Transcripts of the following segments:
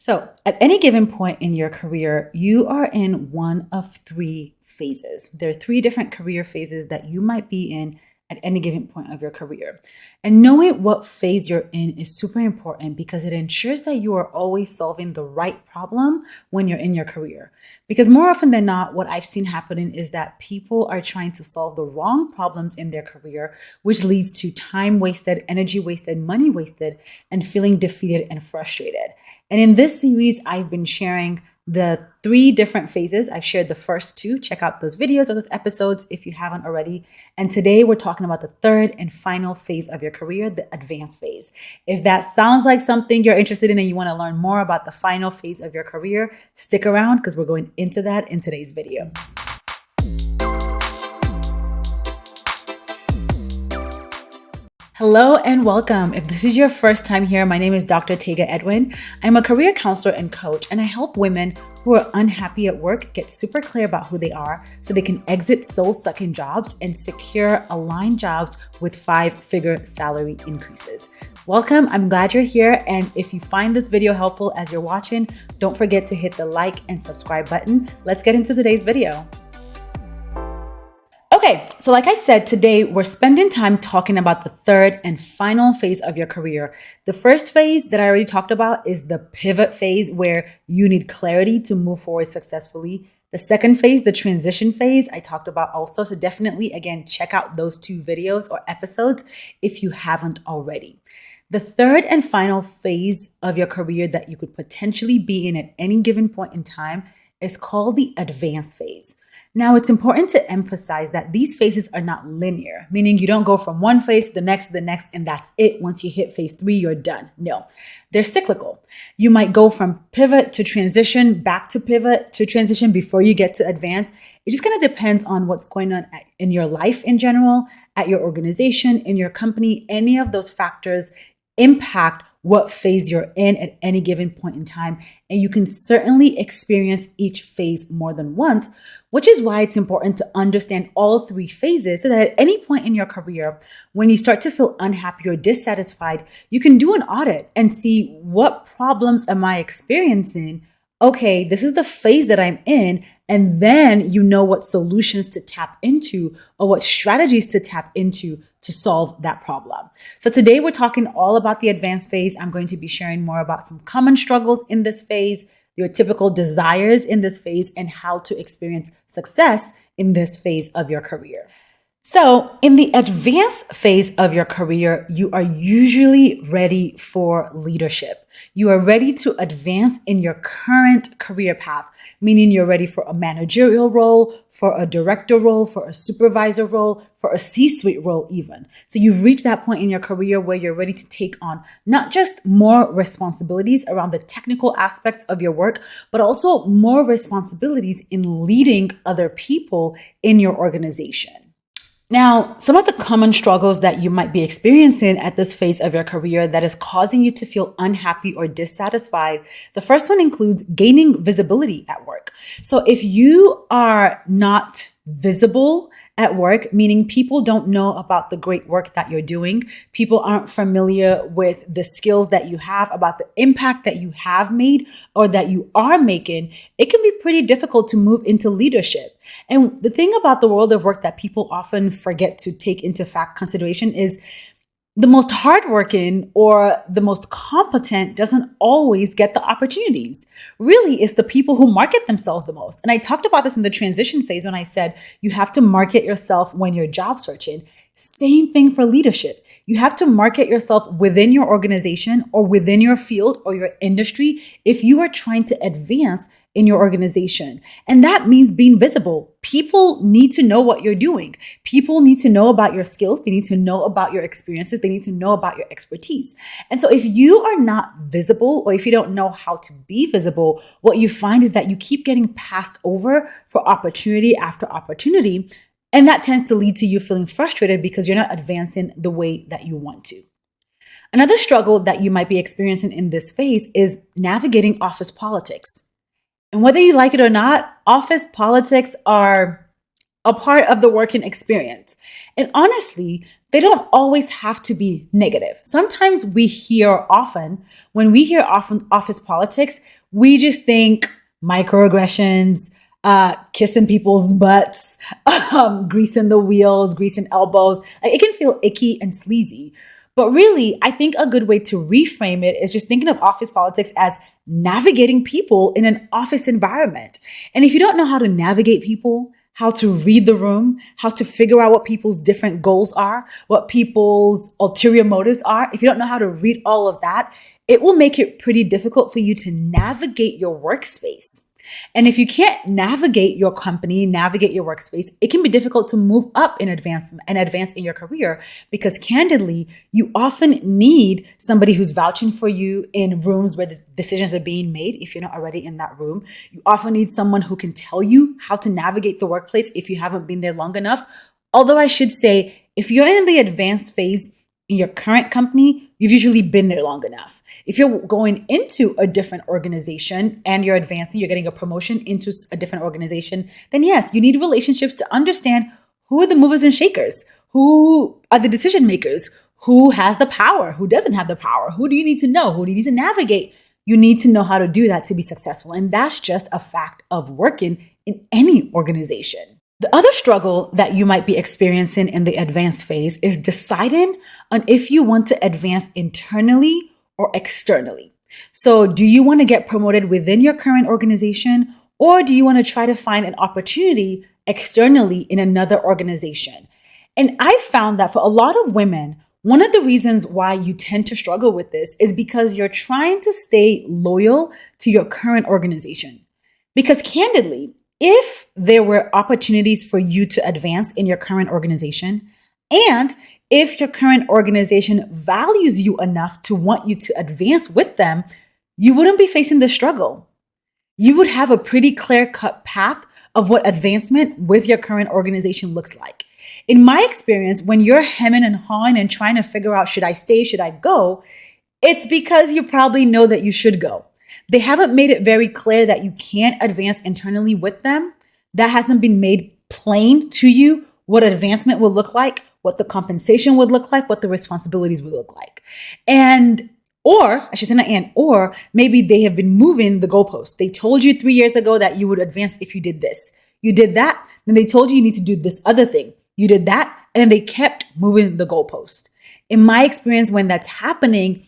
So at any given point in your career, you are in one of three phases. There are three different career phases that you might be in at any given point of your career. And knowing what phase you're in is super important because it ensures that you are always solving the right problem when you're in your career. Because more often than not, what I've seen happening is that people are trying to solve the wrong problems in their career, which leads to time wasted, energy wasted, money wasted, and feeling defeated and frustrated. And in this series, I've been sharing the three different phases. I've shared the first two. Check out those videos or those episodes if you haven't already. And today we're talking about the third and final phase of your career, the advanced phase. If that sounds like something you're interested in and you want to learn more about the final phase of your career, stick around because we're going into that in today's video. Hello and welcome. If this is your first time here, my name is Dr. 𝙁𝙤 𝙤𝙀. I'm a career counselor and coach, and I help women who are unhappy at work get super clear about who they are so they can exit soul-sucking jobs and secure aligned jobs with 5-figure salary increases. Welcome. I'm glad you're here. And if you find this video helpful as you're watching, don't forget to hit the like and subscribe button. Let's get into today's video. Okay, so like I said, today we're spending time talking about the third and final phase of your career. The first phase that I already talked about is the pivot phase where you need clarity to move forward successfully. The second phase, the transition phase, I talked about also. So definitely, again, check out those two videos or episodes if you haven't already. The third and final phase of your career that you could potentially be in at any given point in time is called the advanced phase. Now, it's important to emphasize that these phases are not linear, meaning you don't go from one phase to the next, and that's it. Once you hit phase 3, you're done. No, they're cyclical. You might go from pivot to transition, back to pivot to transition before you get to advance. It just kind of depends on what's going on in your life in general, at your organization, in your company. Any of those factors impact what phase you're in at any given point in time. And you can certainly experience each phase more than once, which is why it's important to understand all three phases so that at any point in your career, when you start to feel unhappy or dissatisfied, you can do an audit and see what problems am I experiencing. Okay, this is the phase that I'm in. And then you know what solutions to tap into or what strategies to tap into to solve that problem. So today we're talking all about the advanced phase. I'm going to be sharing more about some common struggles in this phase, your typical desires in this phase, and how to experience success in this phase of your career. So in the advanced phase of your career, you are usually ready for leadership. You are ready to advance in your current career path, meaning you're ready for a managerial role, for a director role, for a supervisor role, for a C-suite role even. So you've reached that point in your career where you're ready to take on not just more responsibilities around the technical aspects of your work, but also more responsibilities in leading other people in your organization. Now, some of the common struggles that you might be experiencing at this phase of your career that is causing you to feel unhappy or dissatisfied, the first one includes gaining visibility at work. So if you are not visible at work, meaning people don't know about the great work that you're doing, people aren't familiar with the skills that you have, about the impact that you have made or that you are making, it can be pretty difficult to move into leadership. And the thing about the world of work that people often forget to take into fact consideration is the most hardworking or the most competent doesn't always get the opportunities. Really, it's the people who market themselves the most. And I talked about this in the transition phase when I said you have to market yourself when you're job searching. Same thing for leadership. You have to market yourself within your organization or within your field or your industry if you are trying to advance in your organization. And that means being visible. People need to know what you're doing. People need to know about your skills. They need to know about your experiences. They need to know about your expertise. And so if you are not visible or if you don't know how to be visible, what you find is that you keep getting passed over for opportunity after opportunity. And that tends to lead to you feeling frustrated because you're not advancing the way that you want to. Another struggle that you might be experiencing in this phase is navigating office politics. And whether you like it or not, office politics are a part of the working experience. And honestly, they don't always have to be negative. Sometimes when we hear office politics, we just think microaggressions, kissing people's butts, greasing the wheels, greasing elbows. Like, it can feel icky and sleazy. But really, I think a good way to reframe it is just thinking of office politics as navigating people in an office environment. And if you don't know how to navigate people, how to read the room, how to figure out what people's different goals are, what people's ulterior motives are, if you don't know how to read all of that, it will make it pretty difficult for you to navigate your workspace. And if you can't navigate your company, navigate your workspace, it can be difficult to move up and advance in your career, because candidly, you often need somebody who's vouching for you in rooms where the decisions are being made. If you're not already in that room, you often need someone who can tell you how to navigate the workplace if you haven't been there long enough. Although I should say, if you're in the advanced phase in your current company, you've usually been there long enough. If you're going into a different organization and you're advancing, you're getting a promotion into a different organization, then yes, you need relationships to understand who are the movers and shakers, who are the decision makers, who has the power, who doesn't have the power, who do you need to know, who do you need to navigate. You need to know how to do that to be successful. And that's just a fact of working in any organization. The other struggle that you might be experiencing in the advanced phase is deciding on if you want to advance internally or externally. So do you want to get promoted within your current organization, or do you want to try to find an opportunity externally in another organization? And I found that for a lot of women, one of the reasons why you tend to struggle with this is because you're trying to stay loyal to your current organization. Because candidly, if there were opportunities for you to advance in your current organization, and if your current organization values you enough to want you to advance with them, you wouldn't be facing this struggle. You would have a pretty clear-cut path of what advancement with your current organization looks like. In my experience, when you're hemming and hawing and trying to figure out, should I stay, should I go? It's because you probably know that you should go. They haven't made it very clear that you can't advance internally with them. That hasn't been made plain to you what advancement will look like, what the compensation would look like, what the responsibilities would look like. Or maybe they have been moving the goalpost. They told you 3 years ago that you would advance if you did this. You did that, then they told you need to do this other thing. You did that, and then they kept moving the goalpost. In my experience, when that's happening,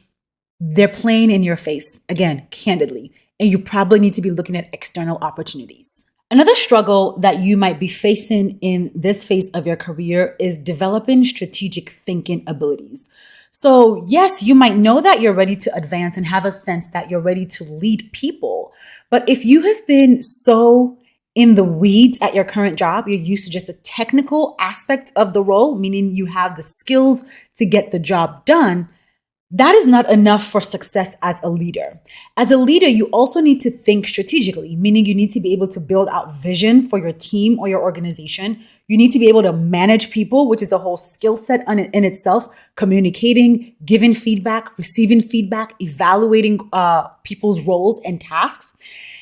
they're playing in your face, again, candidly, and you probably need to be looking at external opportunities. Another struggle that you might be facing in this phase of your career is developing strategic thinking abilities. So yes, you might know that you're ready to advance and have a sense that you're ready to lead people. But if you have been so in the weeds at your current job, you're used to just the technical aspect of the role, meaning you have the skills to get the job done, that is not enough for success as a leader. As a leader, you also need to think strategically, meaning you need to be able to build out vision for your team or your organization. You need to be able to manage people, which is a whole skill set in itself, communicating, giving feedback, receiving feedback, evaluating people's roles and tasks.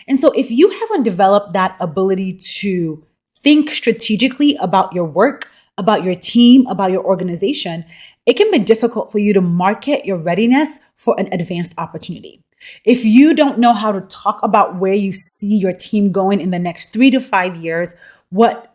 And so if you haven't developed that ability to think strategically about your work, about your team, about your organization, it can be difficult for you to market your readiness for an advanced opportunity. If you don't know how to talk about where you see your team going in the next 3 to 5 years, what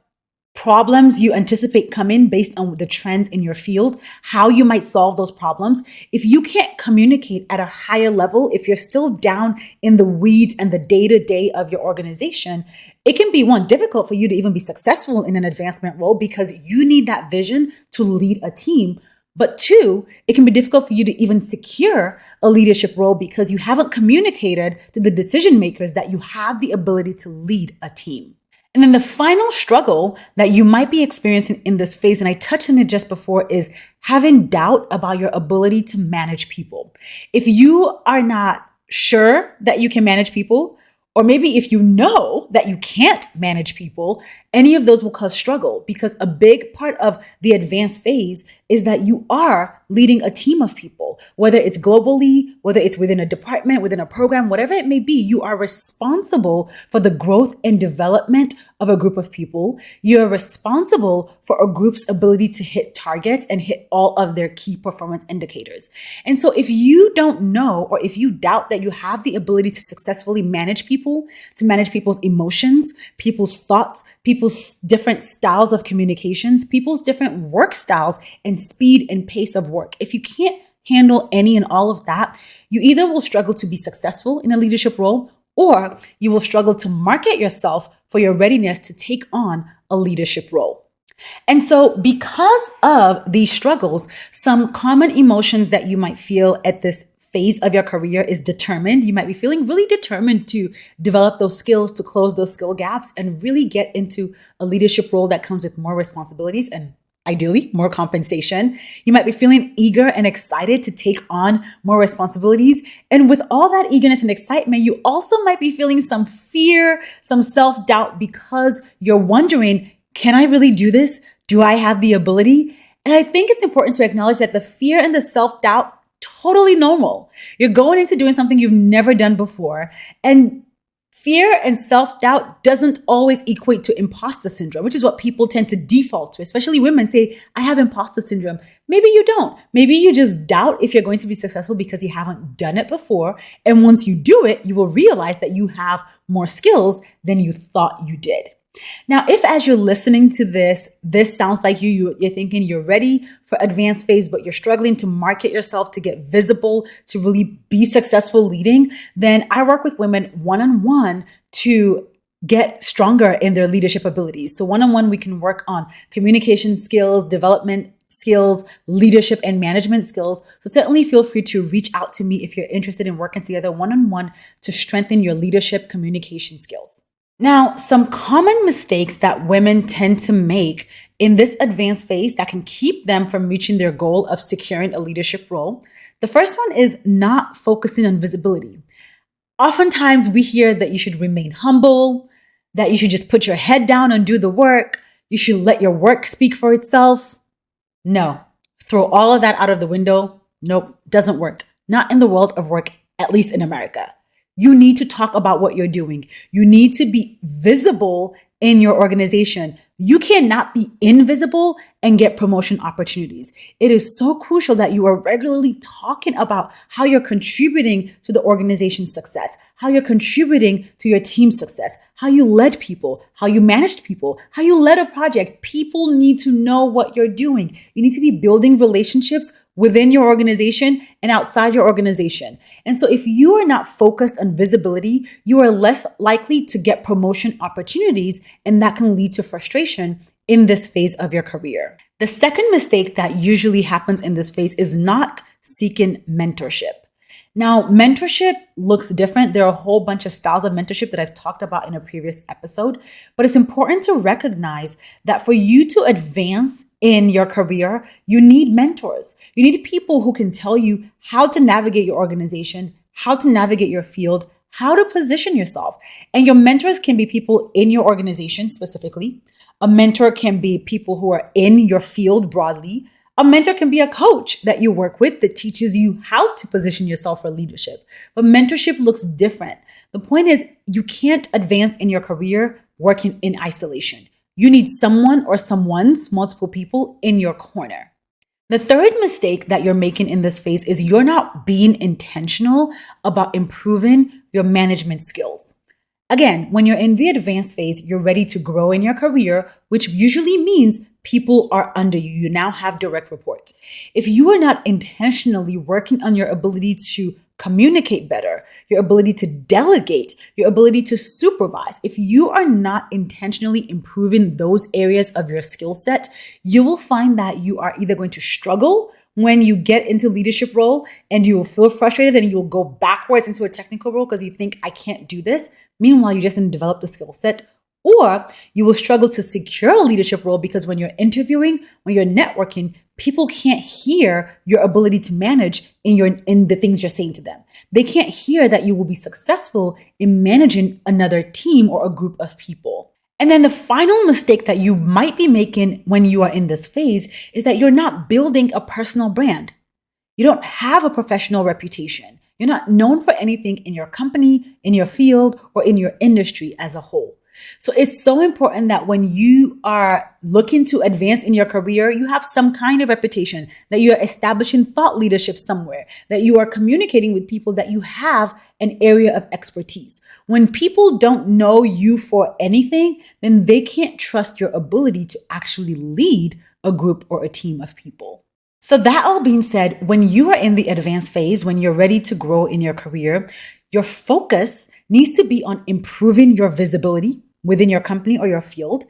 problems you anticipate coming based on the trends in your field, how you might solve those problems, if you can't communicate at a higher level, if you're still down in the weeds and the day-to-day of your organization, it can be, one, difficult for you to even be successful in an advancement role because you need that vision to lead a team. But two, it can be difficult for you to even secure a leadership role because you haven't communicated to the decision makers that you have the ability to lead a team. And then the final struggle that you might be experiencing in this phase, and I touched on it just before, is having doubt about your ability to manage people. If you are not sure that you can manage people, or maybe if you know that you can't manage people, any of those will cause struggle because a big part of the advanced phase is that you are leading a team of people, whether it's globally, whether it's within a department, within a program, whatever it may be. You are responsible for the growth and development of a group of people. You're responsible for a group's ability to hit targets and hit all of their key performance indicators. And so if you don't know, or if you doubt that you have the ability to successfully manage people, to manage people's emotions, people's thoughts, people's different styles of communications, people's different work styles and speed and pace of work, if you can't handle any and all of that, you either will struggle to be successful in a leadership role, or you will struggle to market yourself for your readiness to take on a leadership role. And so because of these struggles, some common emotions that you might feel at this phase of your career is determined. You might be feeling really determined to develop those skills, to close those skill gaps, and really get into a leadership role that comes with more responsibilities and ideally more compensation. You might be feeling eager and excited to take on more responsibilities. And with all that eagerness and excitement, you also might be feeling some fear, some self-doubt, because you're wondering, can I really do this? Do I have the ability? And I think it's important to acknowledge that the fear and the self-doubt, totally normal. You're going into doing something you've never done before. And fear and self-doubt doesn't always equate to imposter syndrome, which is what people tend to default to, especially women say, I have imposter syndrome. Maybe you don't. Maybe you just doubt if you're going to be successful because you haven't done it before. And once you do it, you will realize that you have more skills than you thought you did. Now, if as you're listening to this sounds like you're thinking you're ready for advanced phase, but you're struggling to market yourself, to get visible, to really be successful leading, then I work with women one-on-one to get stronger in their leadership abilities. So one-on-one, we can work on communication skills, development skills, leadership and management skills. So certainly feel free to reach out to me if you're interested in working together one-on-one to strengthen your leadership communication skills. Now, some common mistakes that women tend to make in this advanced phase that can keep them from reaching their goal of securing a leadership role. The first one is not focusing on visibility. Oftentimes we hear that you should remain humble, that you should just put your head down and do the work. You should let your work speak for itself. No, throw all of that out of the window. Nope, doesn't work. Not in the world of work, at least in America. You need to talk about what you're doing. You need to be visible in your organization. You cannot be invisible and get promotion opportunities. It is so crucial that you are regularly talking about how you're contributing to the organization's success, how you're contributing to your team's success, how you led people, how you managed people, how you led a project. People need to know what you're doing. You need to be building relationships within your organization and outside your organization. And so if you are not focused on visibility, you are less likely to get promotion opportunities, and that can lead to frustration in this phase of your career. The second mistake that usually happens in this phase is not seeking mentorship. Now, mentorship looks different. There are a whole bunch of styles of mentorship that I've talked about in a previous episode, but it's important to recognize that for you to advance in your career, you need mentors. You need people who can tell you how to navigate your organization, how to navigate your field, how to position yourself. And your mentors can be people in your organization specifically. A mentor can be people who are in your field broadly. A mentor can be a coach that you work with that teaches you how to position yourself for leadership. But mentorship looks different. The point is, you can't advance in your career working in isolation. You need someone or someone's, multiple people in your corner. The third mistake that you're making in this phase is you're not being intentional about improving your management skills. Again, when you're in the advanced phase, you're ready to grow in your career, which usually means people are under you. You now have direct reports. If you are not intentionally working on your ability to communicate better, your ability to delegate, your ability to supervise, if you are not intentionally improving those areas of your skill set, you will find that you are either going to struggle when you get into leadership role and you will feel frustrated and you'll go backwards into a technical role because you think, I can't do this. Meanwhile, you just didn't develop the skill set. Or you will struggle to secure a leadership role because when you're interviewing, when you're networking, people can't hear your ability to manage in the things you're saying to them. They can't hear that you will be successful in managing another team or a group of people. And then the final mistake that you might be making when you are in this phase is that you're not building a personal brand. You don't have a professional reputation. You're not known for anything in your company, in your field, or in your industry as a whole. So it's so important that when you are looking to advance in your career, you have some kind of reputation, that you're establishing thought leadership somewhere, that you are communicating with people, that you have an area of expertise. When people don't know you for anything, then they can't trust your ability to actually lead a group or a team of people. So that all being said, when you are in the advanced phase, when you're ready to grow in your career, your focus needs to be on improving your visibility within your company or your field,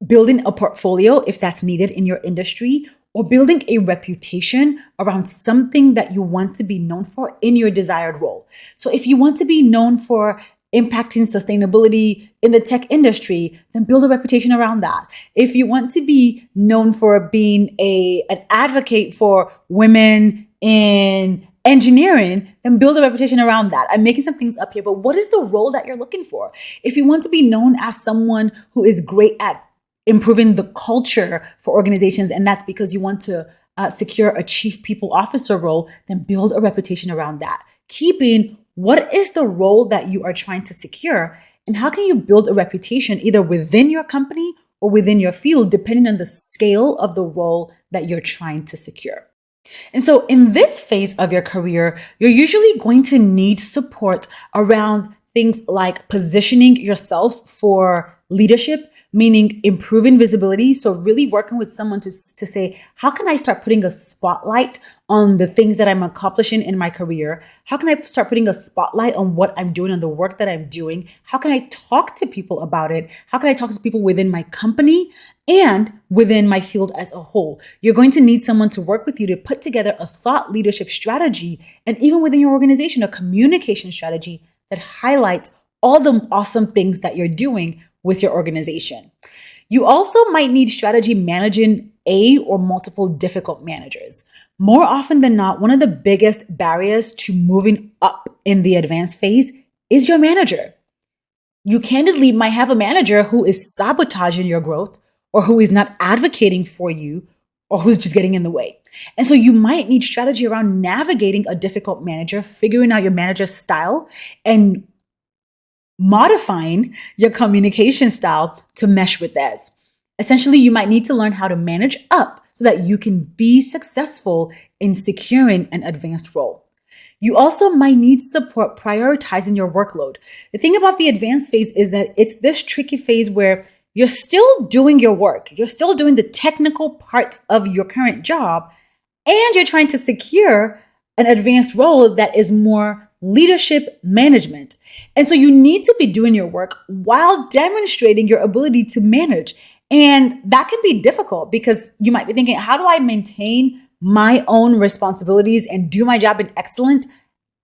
building a portfolio if that's needed in your industry, or building a reputation around something that you want to be known for in your desired role. So if you want to be known for impacting sustainability in the tech industry, then build a reputation around that. If you want to be known for being an advocate for women in engineering, then build a reputation around that. I'm making some things up here, but what is the role that you're looking for? If you want to be known as someone who is great at improving the culture for organizations, and that's because you want to secure a chief people officer role, then build a reputation around that. Keeping what is the role that you are trying to secure, and how can you build a reputation either within your company or within your field, depending on the scale of the role that you're trying to secure. And so in this phase of your career, you're usually going to need support around things like positioning yourself for leadership, meaning improving visibility. So really working with someone to say, how can I start putting a spotlight on the things that I'm accomplishing in my career? How can I start putting a spotlight on what I'm doing and the work that I'm doing? How can I talk to people about it? How can I talk to people within my company and within my field as a whole? You're going to need someone to work with you to put together a thought leadership strategy, and even within your organization, a communication strategy that highlights all the awesome things that you're doing with your organization. You also might need strategy managing a or multiple difficult managers. More often than not, one of the biggest barriers to moving up in the advanced phase is your manager. You candidly might have a manager who is sabotaging your growth, or who is not advocating for you, or who's just getting in the way. And so you might need strategy around navigating a difficult manager, figuring out your manager's style, and modifying your communication style to mesh with theirs. Essentially, you might need to learn how to manage up so that you can be successful in securing an advanced role. You also might need support prioritizing your workload. The thing about the advanced phase is that it's this tricky phase where you're still doing your work. You're still doing the technical parts of your current job, and you're trying to secure an advanced role that is more leadership management. And so you need to be doing your work while demonstrating your ability to manage. And that can be difficult because you might be thinking, how do I maintain my own responsibilities and do my job in excellence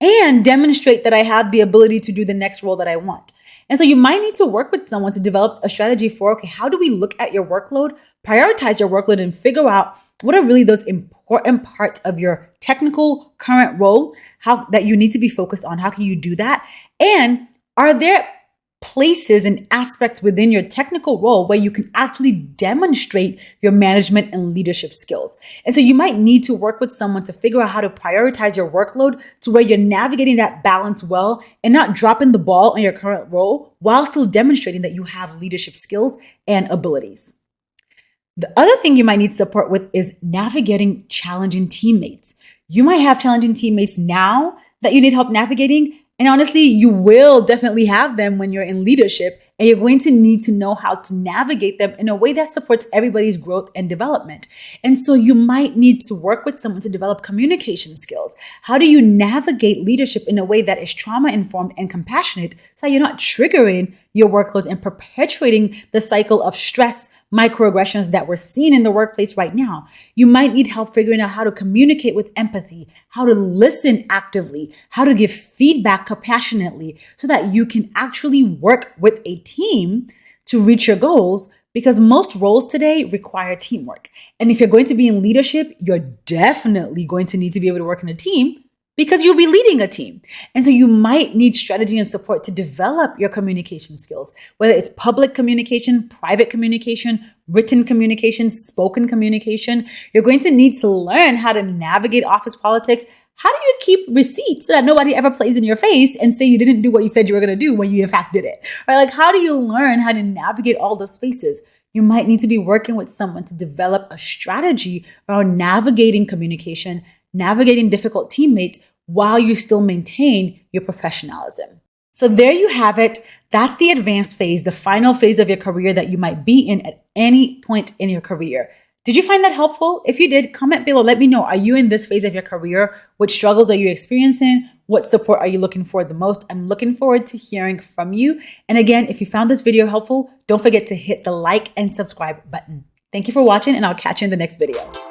and demonstrate that I have the ability to do the next role that I want? And so you might need to work with someone to develop a strategy for, okay, how do we look at your workload, prioritize your workload, and figure out what are really those important parts of your technical current role, how that you need to be focused on? How can you do that? And are there places and aspects within your technical role where you can actually demonstrate your management and leadership skills? And so you might need to work with someone to figure out how to prioritize your workload to where you're navigating that balance well and not dropping the ball on your current role while still demonstrating that you have leadership skills and abilities. The other thing you might need support with is navigating challenging teammates. You might have challenging teammates now that you need help navigating. And honestly, you will definitely have them when you're in leadership, and you're going to need to know how to navigate them in a way that supports everybody's growth and development. And so you might need to work with someone to develop communication skills. How do you navigate leadership in a way that is trauma-informed and compassionate so you're not triggering your workloads and perpetuating the cycle of stress, microaggressions that we're seeing in the workplace right now? You might need help figuring out how to communicate with empathy, how to listen actively, how to give feedback compassionately so that you can actually work with a team to reach your goals, because most roles today require teamwork. And if you're going to be in leadership, you're definitely going to need to be able to work in a team because you'll be leading a team. And so you might need strategy and support to develop your communication skills, whether it's public communication, private communication, written communication, spoken communication. You're going to need to learn how to navigate office politics. How do you keep receipts so that nobody ever plays in your face and say you didn't do what you said you were going to do when you in fact did it? Right? Like, how do you learn how to navigate all those spaces? You might need to be working with someone to develop a strategy around navigating communication, navigating difficult teammates while you still maintain your professionalism. So there you have it. That's the advanced phase, the final phase of your career that you might be in at any point in your career. Did you find that helpful? If you did, comment below. Let me know. Are you in this phase of your career? What struggles are you experiencing? What support are you looking for the most? I'm looking forward to hearing from you. And again, if you found this video helpful, don't forget to hit the like and subscribe button. Thank you for watching, and I'll catch you in the next video.